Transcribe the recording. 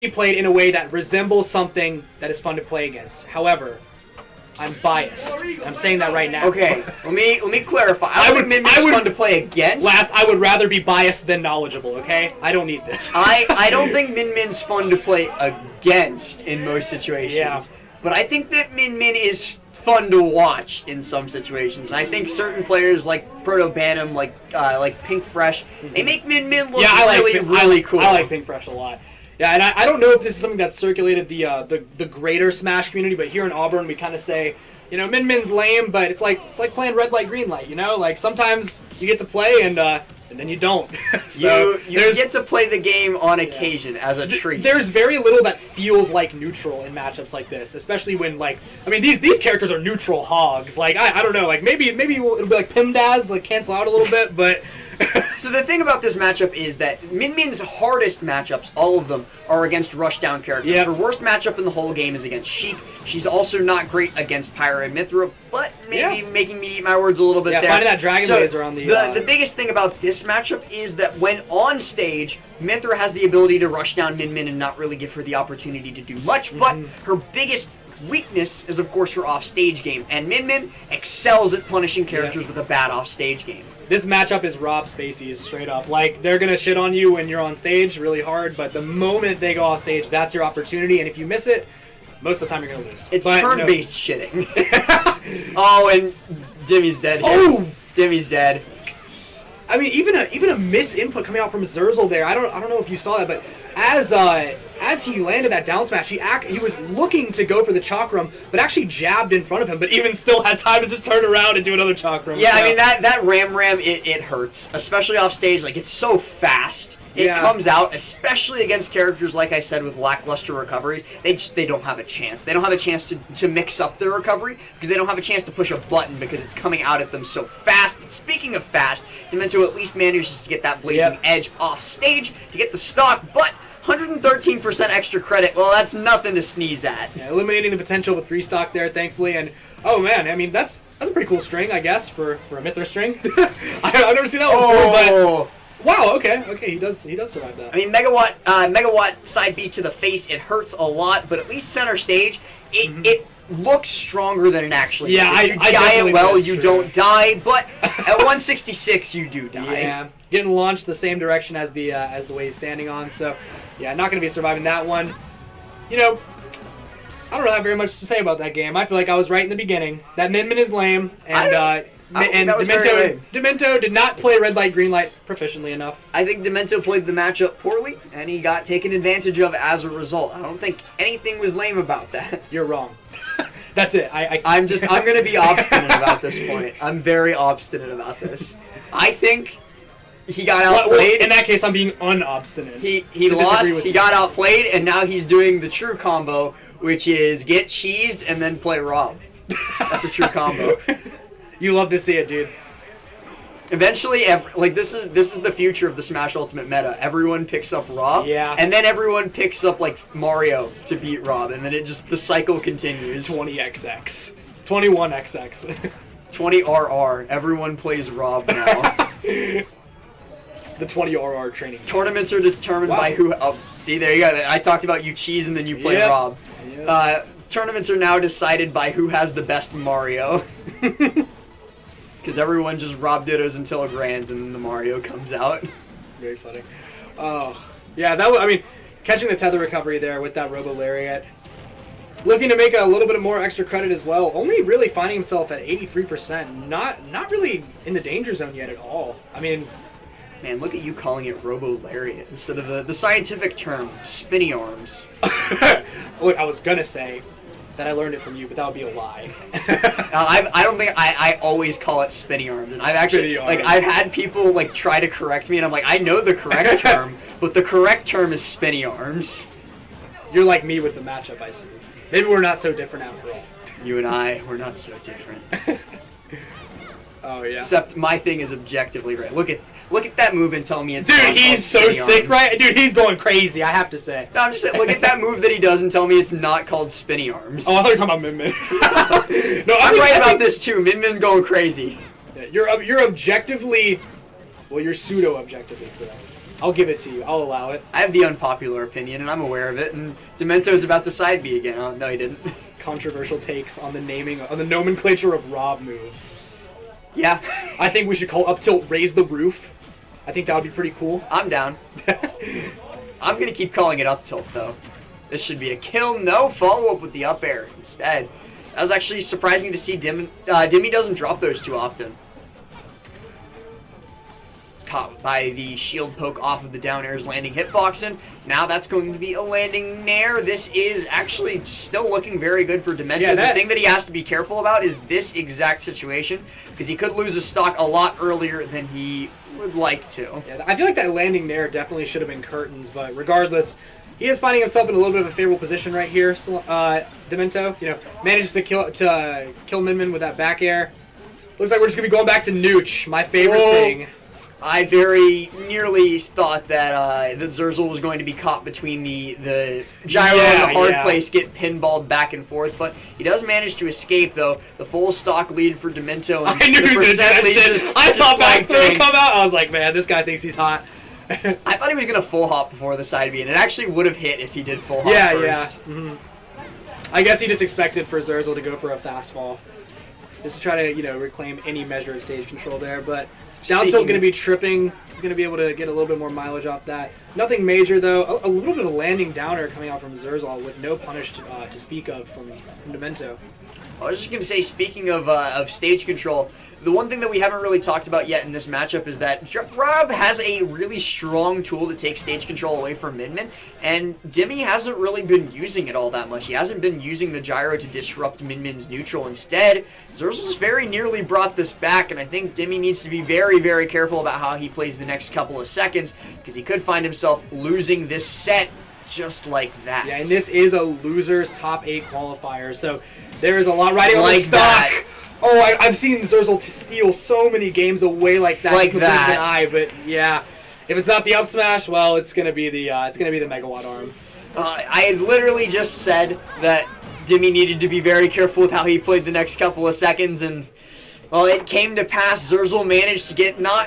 be played in a way that resembles something that is fun to play against. However, I'm biased. I'm saying that right now. Okay, let me clarify. I would think Min Min's fun to play against. Last, I would rather be biased than knowledgeable, okay? I don't need this. I don't think Min Min's fun to play against in most situations. Yeah. But I think that Min Min is fun to watch in some situations. And I think certain players like Proto Bantam, like Pink Fresh, they make Min Min look really cool. I like Pink Fresh a lot. Yeah, and I don't know if this is something that's circulated the greater Smash community, but here in Auburn we kind of say, you know, Min Min's lame, but it's like playing red light, green light, you know? Like sometimes you get to play and then you don't. So you get to play the game on occasion as a treat. There's very little that feels like neutral in matchups like this, especially when these characters are neutral hogs. Like I don't know, like maybe it'll be like Pimdaz, like cancel out a little bit, but. So the thing about this matchup is that Min Min's hardest matchups, all of them, are against rushdown characters. Yep. Her worst matchup in the whole game is against Sheik. She's also not great against Pyra and Mythra, but maybe making me eat my words a little bit there. Yeah, finding that Dragon Laser on the... The biggest thing about this matchup is that when on stage, Mythra has the ability to rush down Min Min and not really give her the opportunity to do much, but her biggest weakness is, of course, her off-stage game, and Min Min excels at punishing characters with a bad off-stage game. This matchup is Rob Spacey's, straight up. Like, they're going to shit on you when you're on stage really hard, but the moment they go off stage, that's your opportunity, and if you miss it, most of the time you're going to lose. It's turn-based shitting. Oh, and Dimmy's dead here. Oh! Dimmy's dead. I mean, even a miss input coming out from Xerzal there. I don't know if you saw that, but as he landed that down smash, he was looking to go for the chakram, but actually jabbed in front of him, but even still had time to just turn around and do another chakram. Yeah, so. I mean that ram it hurts, especially off stage. Like, it's so fast. It comes out, especially against characters, like I said, with lackluster recoveries. They don't have a chance. They don't have a chance to mix up their recovery because they don't have a chance to push a button because it's coming out at them so fast. And speaking of fast, Dimento at least manages to get that blazing edge off stage to get the stock, but 113% extra credit, well, that's nothing to sneeze at. Yeah, eliminating the potential of a 3-stock there, thankfully, and oh man, I mean, that's a pretty cool string, I guess, for a Mythra string. I've never seen that one before, but... Wow, okay, he does survive that. I mean, Megawatt side B to the face, it hurts a lot, but at least center stage, it looks stronger than it actually is. If you die it well, you don't die, but at 166, you do die. Yeah, getting launched the same direction as the way he's standing on, so yeah, not going to be surviving that one. You know, I don't have very much to say about that game. I feel like I was right in the beginning. That Min Min is lame, and Dimento did not play red light, green light proficiently enough. I think Dimento played the matchup poorly, and he got taken advantage of as a result. I don't think anything was lame about that. You're wrong. That's it. I'm going to be obstinate about this point. I'm very obstinate about this. I think he got outplayed. In that case, I'm being unobstinate. He lost, he got outplayed, and now he's doing the true combo, which is get cheesed and then play Rob. That's a true combo. You love to see it, dude. Eventually, this is the future of the Smash Ultimate meta. Everyone picks up Rob, and then everyone picks up like Mario to beat Rob, and then the cycle continues. 20XX, 21XX, 20RR. Everyone plays Rob now. The 20RR training. Tournaments are determined by who. Oh, see, there you go. I talked about you cheese and then you play Rob. Yep. Tournaments are now decided by who has the best Mario. Because everyone just Rob Dittos until a grands, and then the Mario comes out. Very funny. Oh, yeah, that was, I mean, catching the tether recovery there with that Robo Lariat. Looking to make a little bit more extra credit as well. Only really finding himself at 83%. Not really in the danger zone yet at all. I mean... Man, look at you calling it Robo Lariat instead of the scientific term, spinny arms. Look, I was gonna say that I learned it from you, but that would be a lie. I don't think I always call it spinny arms, and I've had people like try to correct me, and I'm like, I know the correct term, but the correct term is spinny arms. You're like me with the matchup, I see. Maybe we're not so different after all. You and I, we're not so different. Oh yeah. Except my thing is objectively right. Look at that move and tell me it's Dude, he's so sick, right? Dude, he's going crazy, I have to say. No, I'm just saying, look at that move that he does and tell me it's not called spinny arms. Oh, I thought you were talking about Min Min. No, I'm right about this too. Min Min going crazy. Yeah, you're objectively, well, you're pseudo-objectively correct. I'll give it to you. I'll allow it. I have the unpopular opinion, and I'm aware of it. And Dimento's about to side B again. Oh, no, he didn't. Controversial takes on the nomenclature of Rob moves. Yeah. I think we should call up tilt raise the roof. I think that would be pretty cool. I'm down. I'm going to keep calling it up tilt, though. This should be a kill. No follow-up with the up air instead. That was actually surprising to see. Dimmy doesn't drop those too often. It's caught by the shield poke off of the down airs, landing hitboxing. Now that's going to be a landing nair. This is actually still looking very good for Dimento. Yeah, the thing that he has to be careful about is this exact situation, because he could lose his stock a lot earlier than he would like to. Yeah, I feel like that landing nair definitely should have been curtains, but regardless, he is finding himself in a little bit of a favorable position right here. So, Dimento, manages to kill Min with that back air. Looks like we're just gonna be going back to Nooch, my favorite thing. I very nearly thought that Xerzal was going to be caught between the gyro and the hard place, get pinballed back and forth, but he does manage to escape, though. The full stock lead for Dimento. And I knew he was going to do that shit. I saw back throw come out. I was like, man, this guy thinks he's hot. I thought he was going to full hop before the side B, and it actually would have hit if he did full hop first. Yeah. Mm-hmm. I guess he just expected for Xerzal to go for a fast fall. Just to try to, reclaim any measure of stage control there, but down tilt going to be tripping. He's going to be able to get a little bit more mileage off that. Nothing major, though. A little bit of landing downer coming out from Xerzal with no punish to speak of from Dimento. I was just going to say, speaking of stage control, the one thing that we haven't really talked about yet in this matchup is that Rob has a really strong tool to take stage control away from Min, and Dimmy hasn't really been using it all that much. He hasn't been using the gyro to disrupt Min's neutral. Instead, Xerzal's very nearly brought this back, and I think Dimmy needs to be very, very careful about how he plays the next couple of seconds, because he could find himself losing this set just like that. Yeah, and this is a loser's top 8 qualifier, so there is a lot riding on the stock. That. Oh, I've seen Xerzal steal so many games away like that. Like that. But yeah, if it's not the up smash, well, it's gonna be the megawatt arm. I had literally just said that Dimmy needed to be very careful with how he played the next couple of seconds, and well, it came to pass. Xerzal managed to get not